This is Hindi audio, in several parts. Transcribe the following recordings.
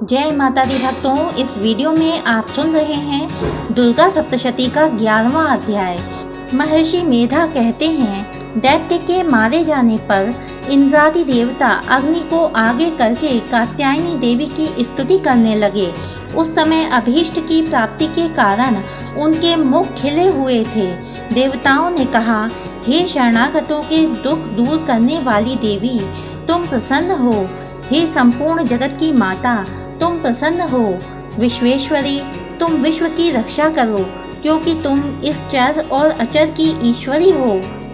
जय माता दी भक्तों, इस वीडियो में आप सुन रहे हैं दुर्गा सप्तशती का 11वां अध्याय। महर्षि मेधा कहते हैं, दैत्य के मारे जाने पर इंद्रादि देवता अग्नि को आगे करके कात्यायनी देवी की स्तुति करने लगे। उस समय अभीष्ट की प्राप्ति के कारण उनके मुख खिले हुए थे। देवताओं ने कहा, हे शरणागतों के दुख दूर करने वाली देवी, तुम प्रसन्न हो। हे संपूर्ण जगत की माता, तुम प्रसन्न हो। विश्वेश्वरी, तुम विश्व की रक्षा करो, क्योंकि तुम इस चर और अचर की ईश्वरी हो।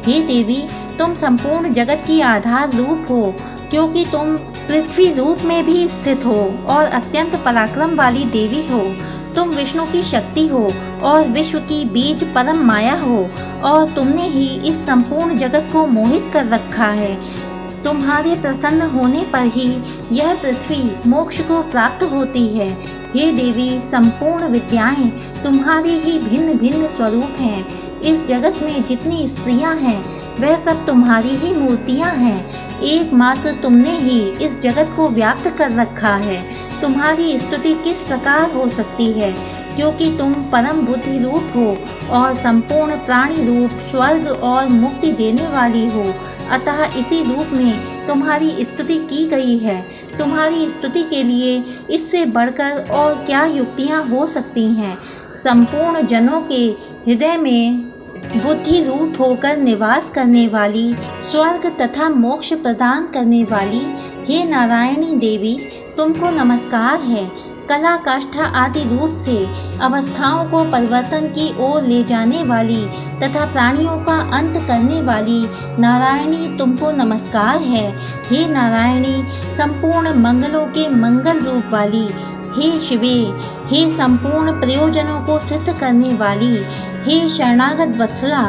हे देवी, तुम संपूर्ण जगत की आधार रूप हो, क्योंकि तुम पृथ्वी रूप में भी स्थित हो और अत्यंत पराक्रम वाली देवी हो। तुम विष्णु की शक्ति हो और विश्व की बीज परम माया हो, और तुमने ही इस संपूर्ण जगत को मोहित कर रखा है। तुम्हारे प्रसन्न होने पर ही यह पृथ्वी मोक्ष को प्राप्त होती है। हे देवी, संपूर्ण विद्याएं तुम्हारे ही भिन्न भिन्न स्वरूप हैं। इस जगत में जितनी स्त्रियां हैं वह सब तुम्हारी ही मूर्तियां हैं। एकमात्र तुमने ही इस जगत को व्याप्त कर रखा है। तुम्हारी स्तुति किस प्रकार हो सकती है, क्योंकि तुम परम बुद्धि रूप हो और संपूर्ण प्राणी रूप, स्वर्ग और मुक्ति देने वाली हो। अतः इसी रूप में तुम्हारी स्तुति की गई है। तुम्हारी स्तुति के लिए इससे बढ़कर और क्या युक्तियाँ हो सकती हैं। संपूर्ण जनों के हृदय में बुद्धि रूप होकर निवास करने वाली, स्वर्ग तथा मोक्ष प्रदान करने वाली, हे नारायणी देवी, तुमको नमस्कार है। कला काष्ठा आदि रूप से अवस्थाओं को परिवर्तन की ओर ले जाने वाली तथा प्राणियों का अंत करने वाली नारायणी, तुमको नमस्कार है। हे नारायणी, संपूर्ण मंगलों के मंगल रूप वाली, हे शिवे, हे संपूर्ण प्रयोजनों को सिद्ध करने वाली, हे शरणागत वत्सला,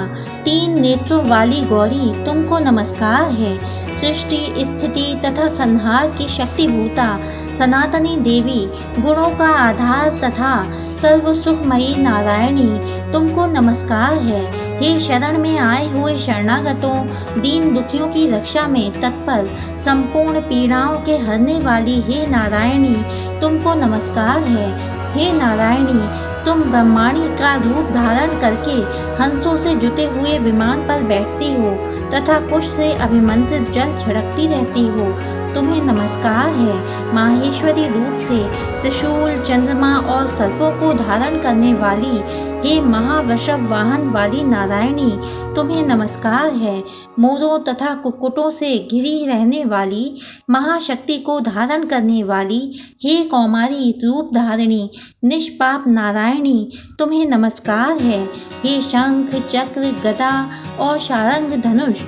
3 नेत्रों वाली गौरी, तुमको नमस्कार है। सृष्टि, स्थिति तथा संहार की शक्तिभूता सनातनी देवी, गुणों का आधार तथा सर्व सुखमयी नारायणी, तुमको नमस्कार है। हे शरण में आए हुए शरणागतों, दीन दुखियों की रक्षा में तत्पर, संपूर्ण पीड़ाओं के हरने वाली हे नारायणी, तुमको नमस्कार है। हे नारायणी, तुम ब्रह्माणी का रूप धारण करके हंसों से जुटे हुए विमान पर बैठती हो तथा कुश से अभिमंत्रित जल छिड़कती रहती हो। तुम्हें नमस्कार है। माहेश्वरी रूप से त्रिशूल, चंद्रमा और सर्पों को धारण करने वाली, हे महावृषभ वाहन वाली नारायणी, तुम्हें नमस्कार है। मोरों तथा कुक्कुटों से घिरी रहने वाली, महाशक्ति को धारण करने वाली, हे कौमारी रूप धारिणी, निष्पाप नारायणी, तुम्हें नमस्कार है। हे शंख, चक्र, गदा और शारंग धनुष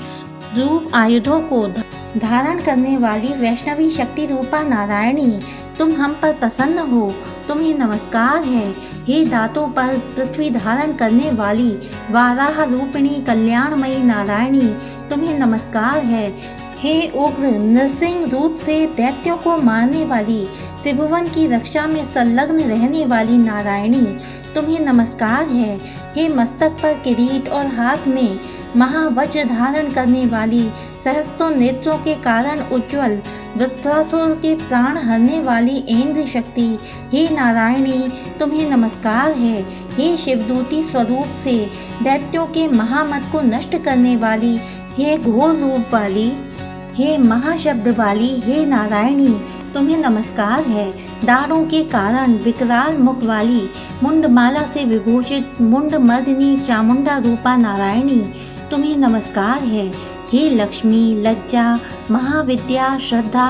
रूप आयुधों को धारण करने वाली वैष्णवी शक्ति रूपा नारायणी, तुम हम पर प्रसन्न हो, तुम्हें नमस्कार है। हे दांतों पर पृथ्वी धारण करने वाली वाराह रूपिणी कल्याणमयी नारायणी, तुम्हें नमस्कार है। हे उग्र नृसिंह रूप से दैत्यों को मारने वाली, त्रिभुवन की रक्षा में संलग्न रहने वाली नारायणी, तुम्हें नमस्कार है। हे मस्तक पर किरीट और हाथ में महावज्र धारण करने वाली, सहस्रों नेत्रों के कारण उज्ज्वल, वृत्रासुर के प्राण हरने वाली इंद्र शक्ति, हे नारायणी, तुम्हें नमस्कार है। हे शिवदूती स्वरूप से दैत्यों के महामत को नष्ट करने वाली, हे घोर रूप वाली, हे महाशब्द वाली, हे नारायणी, तुम्हें नमस्कार है। दाढ़ों के कारण विकराल मुख वाली, मुंडमाला से विभूषित मुंडमर्दिनी चामुंडा रूपा नारायणी, तुम्हें नमस्कार है। हे लक्ष्मी, लज्जा, महाविद्या, श्रद्धा,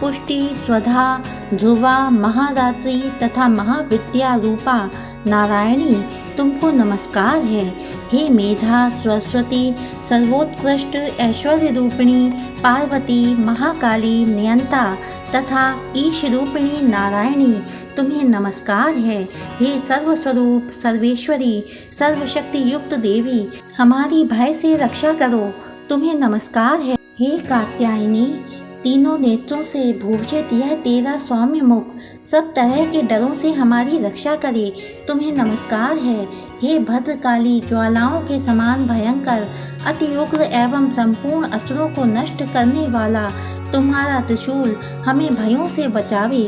पुष्टि, स्वधा, ध्रुवा, महारात्रि तथा महाविद्या रूपा नारायणी, तुमको नमस्कार है। हे मेधा, सरस्वती, सर्वोत्कृष्ट ऐश्वर्य रूपिणी पार्वती, महाकाली, नियंता तथा ईश रूपिणी नारायणी, तुम्हें नमस्कार है। हे सर्वस्वरूप, सर्वेश्वरी, सर्वशक्ति युक्त देवी, हमारी भय से रक्षा करो, तुम्हें नमस्कार है। हे कात्यायनी, तीनों नेत्रों से भूषित यह तेरा सौम्य मुख सब तरह के डरों से हमारी रक्षा करे, तुम्हें नमस्कार है। हे भद्रकाली, ज्वालाओं के समान भयंकर, अति उग्र एवं संपूर्ण असुरों को नष्ट करने वाला तुम्हारा त्रिशूल हमें भयों से बचावे।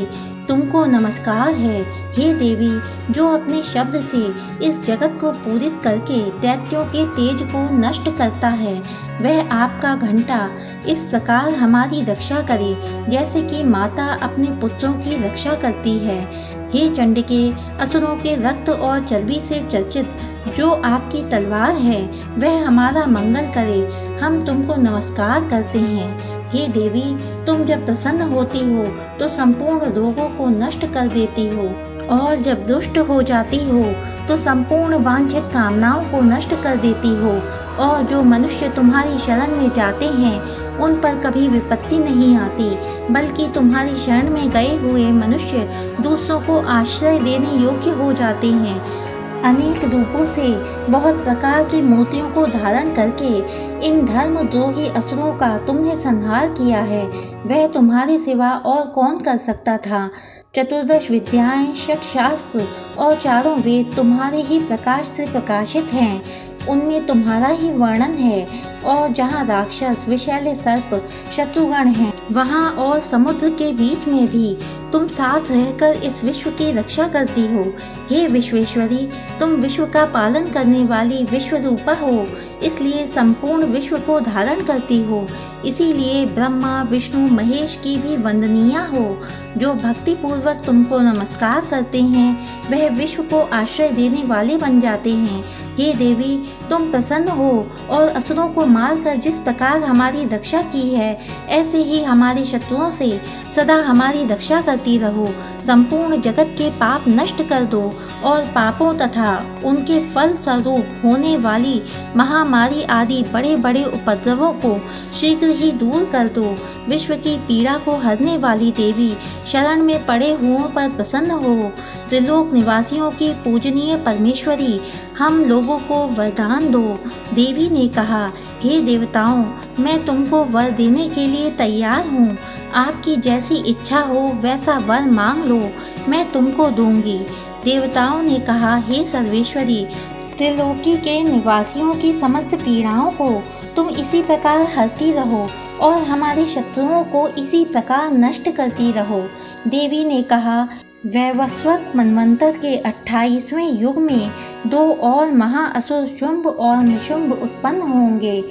तुमको नमस्कार है, हे देवी, जो अपने शब्द से इस जगत को पूरित करके दैत्यों के तेज को नष्ट करता है। वह आपका घंटा इस प्रकार हमारी रक्षा करे जैसे कि माता अपने पुत्रों की रक्षा करती है। हे चंडिके, असुरों के रक्त और चर्बी से चर्चित जो आपकी तलवार है वह हमारा मंगल करे। हम तुमको नमस्कार करते हैं। हे देवी, तुम जब प्रसन्न होती हो तो संपूर्ण रोगों को नष्ट कर देती हो और जब दुष्ट हो जाती हो तो संपूर्ण वांछित कामनाओं को नष्ट कर देती हो। और जो मनुष्य तुम्हारी शरण में जाते हैं उन पर कभी विपत्ति नहीं आती, बल्कि तुम्हारी शरण में गए हुए मनुष्य दूसरों को आश्रय देने योग्य हो जाते हैं। अनेक रूपों से बहुत प्रकार की मूर्तियों को धारण करके इन धर्मद्रोही असुरों का तुमने संहार किया है। वह तुम्हारे सिवा और कौन कर सकता था। चतुर्दश विद्याएं, षट शास्त्र और चारों वेद तुम्हारे ही प्रकाश से प्रकाशित हैं। उनमें तुम्हारा ही वर्णन है। और जहाँ राक्षस, विषैले सर्प, शत्रुगण हैं, वहाँ और समुद्र के बीच में भी तुम साथ रहकर इस विश्व की रक्षा करती हो। हे विश्वेश्वरी, तुम विश्व का पालन करने वाली विश्व रूपा हो, इसलिए संपूर्ण विश्व को धारण करती हो। इसीलिए ब्रह्मा, विष्णु, महेश की भी वंदनीय हो। जो भक्ति पूर्वक तुमको नमस्कार करते हैं वह विश्व को आश्रय देने वाले बन जाते हैं। हे देवी, तुम प्रसन्न हो और असुरों को मारकर जिस प्रकार हमारी रक्षा की है, ऐसे ही हमारे शत्रुओं से सदा हमारी रक्षा करती रहो। संपूर्ण जगत के पाप नष्ट कर दो और पापों तथा उनके फल स्वरूप होने वाली महामारी आदि बड़े बड़े उपद्रवों को शीघ्र ही दूर कर दो। विश्व की पीड़ा को हरने वाली देवी, शरण में पड़े हुओं पर प्रसन्न हो। त्रिलोक निवासियों की पूजनीय परमेश्वरी, हम लोगों को वरदान दो। देवी ने कहा, हे देवताओं, मैं तुमको वर देने के लिए तैयार हूँ। आपकी जैसी इच्छा हो वैसा वर मांग लो, मैं तुमको दूंगी। देवताओं ने कहा, हे सर्वेश्वरी, त्रिलोकी के निवासियों की समस्त पीड़ाओं को तुम इसी प्रकार हरती रहो और हमारे शत्रुओं को इसी प्रकार नष्ट करती रहो। देवी ने कहा, वैवस्वत मनवंतर के 28वें युग में 2 और महाअसुर शुंभ और निशुंभ उत्पन्न होंगे।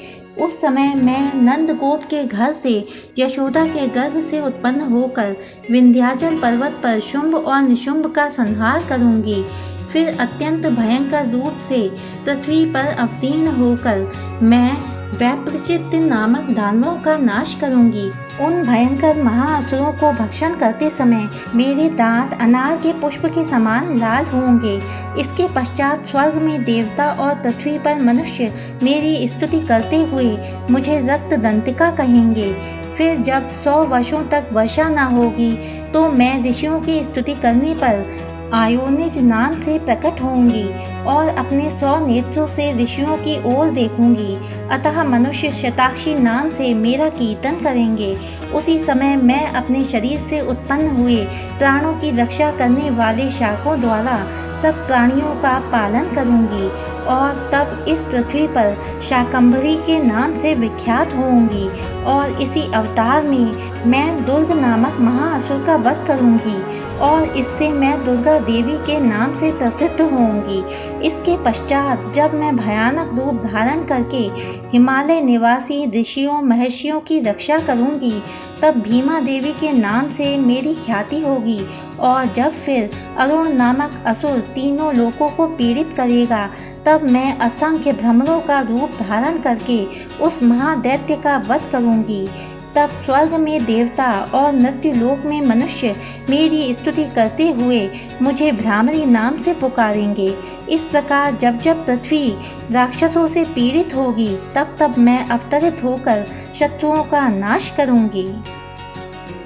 उस समय मैं नंदगोप के घर से यशोदा के गर्भ से उत्पन्न होकर विंध्याचल पर्वत पर शुंभ और निशुंभ का संहार करूंगी। फिर अत्यंत भयंकर रूप से पृथ्वी पर अवतीर्ण होकर मैं वैप्रचित्त नामक दानवों का नाश करूंगी। उन भयंकर महाअसुरों को भक्षण करते समय मेरे दांत अनार के पुष्प के समान लाल होंगे। इसके पश्चात स्वर्ग में देवता और पृथ्वी पर मनुष्य मेरी स्तुति करते हुए मुझे रक्त दंतिका कहेंगे। फिर जब 100 वर्षों तक वर्षा न होगी तो मैं ऋषियों की स्तुति करने पर आयोनिज नाम से प्रकट होंगी और अपने 100 नेत्रों से ऋषियों की ओर देखूंगी। अतः मनुष्य शताक्षी नाम से मेरा कीर्तन करेंगे। उसी समय मैं अपने शरीर से उत्पन्न हुए प्राणों की रक्षा करने वाले शाकों द्वारा सब प्राणियों का पालन करूंगी और तब इस पृथ्वी पर शाकंभरी के नाम से विख्यात होंगी। और इसी अवतार में मैं दुर्ग नामक महाअसुर का वध करूंगी और इससे मैं दुर्गा देवी के नाम से प्रसिद्ध होंगी। इसके पश्चात जब मैं भयानक रूप धारण करके हिमालय निवासी ऋषियों महर्षियों की रक्षा करूंगी, तब भीमा देवी के नाम से मेरी ख्याति होगी। और जब फिर अरुण नामक असुर तीनों लोकों को पीड़ित करेगा, तब मैं असंख्य भ्रमरों का रूप धारण करके उस महादैत्य का वध करूंगी। तब स्वर्ग में देवता और मृत्युलोक में मनुष्य मेरी स्तुति करते हुए मुझे भ्रामरी नाम से पुकारेंगे। इस प्रकार जब जब पृथ्वी राक्षसों से पीड़ित होगी, तब तब मैं अवतरित होकर शत्रुओं का नाश करूंगी।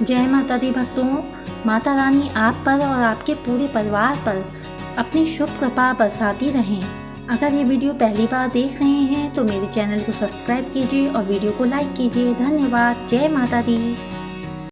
जय माता दी भक्तों, माता रानी आप पर और आपके पूरे परिवार पर अपनी शुभ कृपा बरसाती रहें। अगर ये वीडियो पहली बार देख रहे हैं तो मेरे चैनल को सब्सक्राइब कीजिए और वीडियो को लाइक कीजिए। धन्यवाद। जय माता दी।